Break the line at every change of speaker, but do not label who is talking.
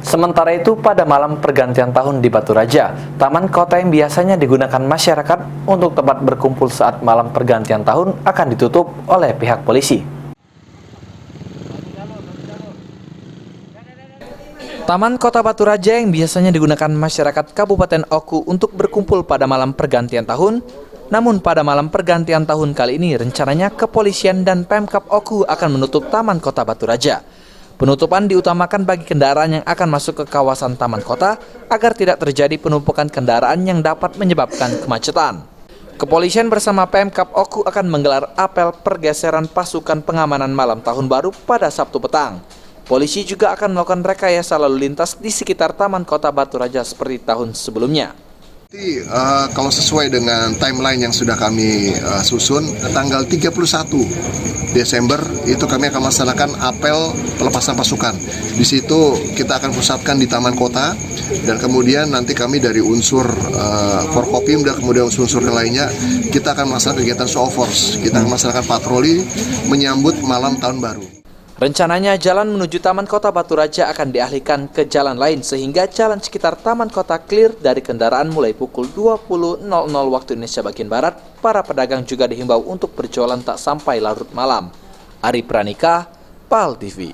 Sementara itu, pada malam pergantian tahun di Batu Raja, taman kota yang biasanya digunakan masyarakat untuk tempat berkumpul saat malam pergantian tahun akan ditutup oleh pihak polisi. Taman Kota Batu Raja yang biasanya digunakan masyarakat Kabupaten Oku untuk berkumpul pada malam pergantian tahun, namun pada malam pergantian tahun kali ini rencananya kepolisian dan Pemkab Oku akan menutup Taman Kota Batu Raja. Penutupan diutamakan bagi kendaraan yang akan masuk ke kawasan Taman Kota agar tidak terjadi penumpukan kendaraan yang dapat menyebabkan kemacetan. Kepolisian bersama Pemkab Oku akan menggelar apel pergeseran pasukan pengamanan malam tahun baru pada Sabtu petang. Polisi juga akan melakukan rekayasa lalu lintas di sekitar Taman Kota Batu Raja seperti tahun sebelumnya.
Kalau sesuai dengan timeline yang sudah kami susun, tanggal 31 Desember itu kami akan melaksanakan apel pelepasan pasukan. Di situ kita akan pusatkan di Taman Kota, dan kemudian nanti kami dari unsur Forkopim dan kemudian unsur yang lainnya, kita akan melaksanakan kegiatan show of force. Kita akan melaksanakan patroli menyambut malam tahun baru.
Rencananya jalan menuju Taman Kota Batu Raja akan dialihkan ke jalan lain sehingga jalan sekitar Taman Kota clear dari kendaraan mulai pukul 20.00 waktu Indonesia bagian Barat. Para pedagang juga dihimbau untuk berjualan tak sampai larut malam. Ari Pranika, PAL TV.